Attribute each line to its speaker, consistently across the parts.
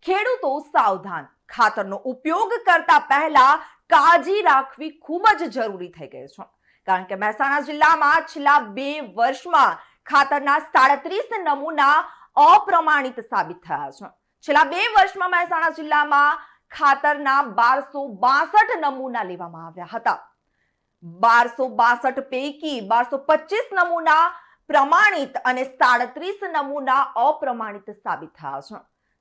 Speaker 1: ખેડૂતો સાવધાન, ખાતરનો ઉપયોગ કરતા પહેલા કાળજી રાખવી ખૂબ જ જરૂરી થઈ ગઈ છે, કારણ કે મહેસાણા જિલ્લામાં છેલ્લા 2 વર્ષમાં ખાતરના 37 નમૂના અપ્રમાણિત સાબિત થયા છે. છેલ્લા 2 વર્ષમાં મહેસાણા જિલ્લામાં ખાતરના 1262 નમૂના લેવામાં આવ્યા હતા. 1262 પૈકી 1225 નમૂના પ્રમાણિત અને 37 નમૂના અપ્રમાણિત સાબિત થયા છે.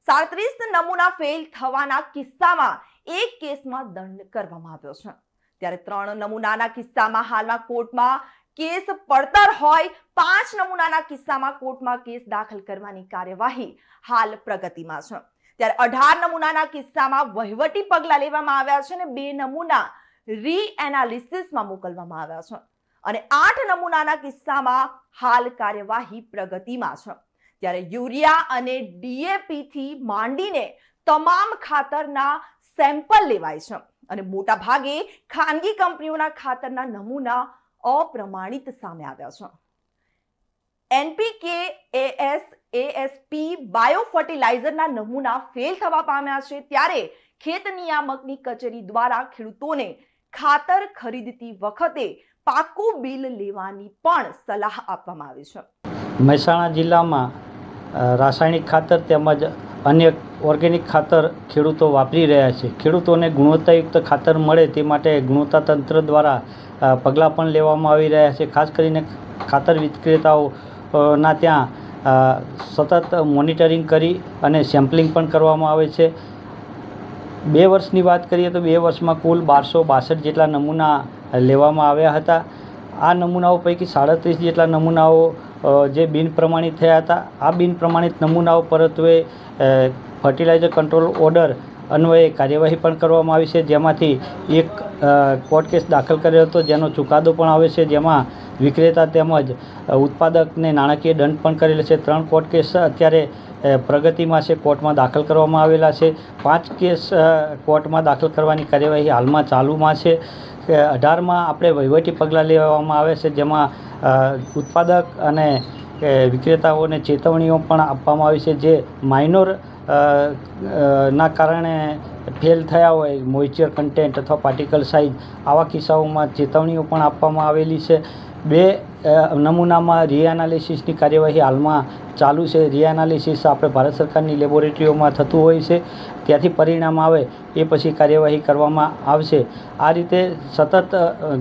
Speaker 1: 37 નમૂના ફેલ થવાના કિસ્સામાં એક કેસમાં દંડ કરવામાં આવ્યો છે, ત્યારે 3 નમૂનાના કિસ્સામાં હાલમાં કોર્ટમાં કેસ પડતર હોય, 5 નમૂનાના કિસ્સામાં કોર્ટમાં કેસ દાખલ કરવાની કાર્યવાહી હાલ પ્રગતિમાં છે. ત્યારે 18 નમૂનાના કિસ્સામાં વહીવટી પગલાં લેવામાં આવ્યા છે અને 2 નમૂના રીએનાલિસિસમાં મોકલવામાં આવ્યા છે અને 8 નમૂનાના કિસ્સામાં હાલ કાર્યવાહી પ્રગતિમાં છે. ત્યારે યુરિયા અને ડીએપી થી માંડીને તમામ ખાતરના સેમ્પલ લેવાય છે અને મોટા ભાગે ખાનગી કંપનીઓના ખાતરના નમૂના અપ્રમાણિત સામે આવ્યા છે. એનપીકે, એએસ, એએસપી બાયો ફર્ટિલાઇઝરના નમૂના ફેલ થવા પામ્યા છે, ત્યારે ખેત નિયામકની કચેરી દ્વારા ખેડૂતોને ખાતર ખરીદતી વખતે પાકું બિલ લેવાની પણ સલાહ આપવામાં આવી છે.
Speaker 2: મહેસાણા જિલ્લામાં રાસાયણિક ખાતર તેમજ અન્ય ઓર્ગેનિક ખાતર ખેડૂતો વાપરી રહ્યા છે. ખેડૂતોને ગુણવત્તાયુક્ત ખાતર મળે તે માટે ગુણવત્તા તંત્ર દ્વારા પગલાં પણ લેવામાં આવી રહ્યા છે. ખાસ કરીને ખાતર વિક્રેતાઓના ત્યાં સતત મોનિટરિંગ કરી અને સેમ્પલિંગ પણ કરવામાં આવે છે. 2 વર્ષની વાત કરીએ તો 2 વર્ષમાં કુલ 1262 જેટલા નમૂના લેવામાં આવ્યા હતા. આ નમૂનાઓ પૈકી 37 જેટલા નમૂનાઓ જે બિન પ્રમાણિત થયા હતા. આ બિન પ્રમાણિત નમૂનાઓ પરત્વે ફર્ટિલાઇઝર કંટ્રોલ ઓર્ડર અન્વયે કાર્યવાહી પણ કરવામાં આવી છે, જેમાંથી એક કોર્ટ કેસ દાખલ કર્યો હતો, જેનો ચુકાદો પણ આવે છે, જેમાં વિક્રેતા તેમજ ઉત્પાદકને નાણાકીય દંડ પણ કરેલો છે. 3 કોર્ટ કેસ અત્યારે પ્રગતિમાં છે, કોર્ટમાં દાખલ કરવામાં આવેલા છે. 5 કેસ કોર્ટમાં દાખલ કરવાની કાર્યવાહી હાલમાં ચાલુમાં છે. 18માં આપણે વહીવટી પગલાં લેવામાં આવે છે, જેમાં ઉત્પાદક અને વિક્રેતાઓને ચેતવણીઓ પણ આપવામાં આવી છે. જે માઇનોર ના કારણે ફેલ થયા હોય, મોઇશ્ચર કન્ટેન્ટ અથવા પાર્ટિકલ સાઇઝ, આવા કિસ્સાઓમાં ચેતવણીઓ પણ આપવામાં આવેલી છે. 2 નમૂનામાં રીએનાલિસિસની કાર્યવાહી હાલમાં ચાલુ છે. રીએનાલિસિસ આપણે ભારત સરકારની લેબોરેટરીઓમાં થતું હોય છે, ત્યાંથી પરિણામ આવે એ પછી કાર્યવાહી કરવામાં આવશે. આ રીતે સતત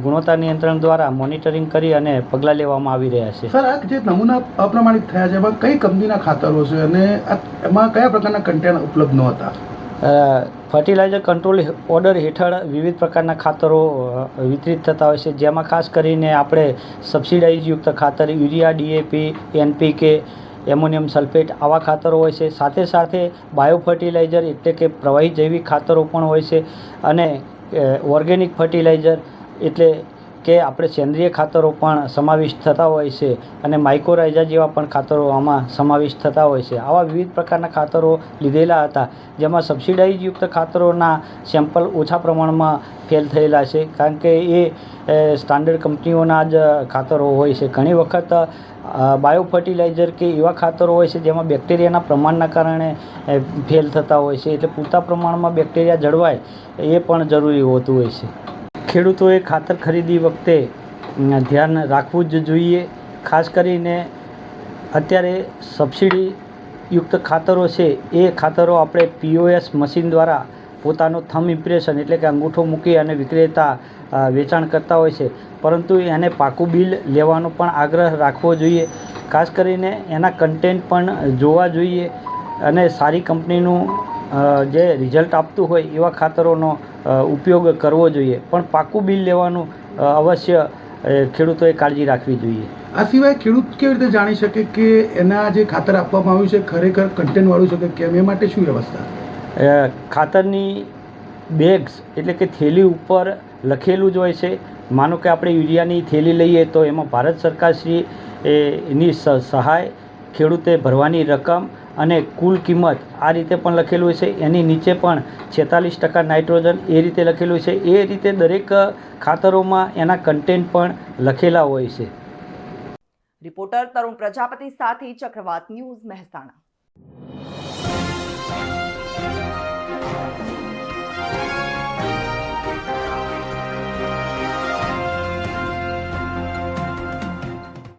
Speaker 2: ગુણવત્તા નિયંત્રણ દ્વારા મોનિટરિંગ કરી અને પગલાં લેવામાં આવી રહ્યા છે.
Speaker 3: સર, આ જે નમૂના અપ્રમાણિત થયા છે એમાં કઈ કંપનીના ખાતરો છે અને એમાં કયા પ્રકારના કન્ટેનર ઉપલબ્ધ ન હતા?
Speaker 2: ફર્ટિલાઇઝર કંટ્રોલ ઓર્ડર હેઠળ વિવિધ પ્રકારના ખાતરો વિતરિત થતા હોય છે, જેમાં ખાસ કરીને આપણે સબસિડાઇઝયુક્ત ખાતર urea, DAP, NPK, ammonium sulphate આવા ખાતરો હોય છે. સાથે સાથે બાયો ફર્ટિલાઇઝર એટલે કે પ્રવાહી જૈવિક ખાતરો પણ હોય છે અને ઓર્ગેનિક ફર્ટિલાઇઝર એટલે કે આપણે સેન્દ્રિય ખાતરો પણ સમાવિષ્ટ થતા હોય છે અને માઇક્રોરાઇઝા જેવા પણ ખાતરો આમાં સમાવિષ્ટ થતા હોય છે. આવા વિવિધ પ્રકારના ખાતરો લીધેલા હતા, જેમાં સબસિડાઇઝયુક્ત ખાતરોના સેમ્પલ ઓછા પ્રમાણમાં ફેલ થયેલા છે, કારણ કે એ સ્ટાન્ડર્ડ કંપનીઓના જ ખાતરો હોય છે. ઘણી વખત બાયો ફર્ટિલાઇઝર કે એવા ખાતરો હોય છે જેમાં બેક્ટેરિયાના પ્રમાણના કારણે ફેલ થતા હોય છે, એટલે પૂરતા પ્રમાણમાં બેક્ટેરિયા જળવાય એ પણ જરૂરી હોતું હોય છે. ખેડૂતોએ ખાતર ખરીદી વખતે ધ્યાન રાખવું જ જોઈએ. ખાસ કરીને અત્યારે સબસિડીયુક્ત ખાતરો છે, એ ખાતરો આપણે POS મશીન દ્વારા પોતાનો થંબ ઇમ્પ્રેશન એટલે કે અંગૂઠો મૂકી અને વિક્રેતા વેચાણ કરતા હોય છે, પરંતુ એને પાકું બિલ લેવાનો પણ આગ્રહ રાખવો જોઈએ. ખાસ કરીને એના કન્ટેન્ટ પણ જોવા જોઈએ અને સારી કંપનીનું જે રિઝલ્ટ આપતું હોય એવા ખાતરોનો ઉપયોગ કરવો જોઈએ, પણ પાકું બિલ લેવાનું અવશ્ય ખેડૂતોએ કાળજી રાખવી જોઈએ.
Speaker 3: આ સિવાય ખેડૂત કેવી રીતે જાણી શકે કે એના જે ખાતર આપવામાં આવ્યું છે ખરેખર કન્ટેન્ટવાળું છે કે કેમ, એ માટે શું વ્યવસ્થા?
Speaker 2: ખાતરની બેગ્સ એટલે કે થેલી ઉપર લખેલું જ હોય છે. માનો કે આપણે યુરિયાની થેલી લઈએ તો એમાં ભારત સરકારશ્રી એની સહાય, ખેડૂતે ભરવાની રકમ અને કુલ કિંમત આ રીતે પણ લખેલું હોય છે. એની નીચે પણ 46% નાઇટ્રોજન એ રીતે લખેલું છે. એ રીતે દરેક ખાતરોમાં એના કન્ટેન્ટ પણ લખેલા હોય છે.
Speaker 1: રિપોર્ટર તરુણ પ્રજાપતિ સાથે ચક્રવાત ન્યૂઝ, મહેસાણા.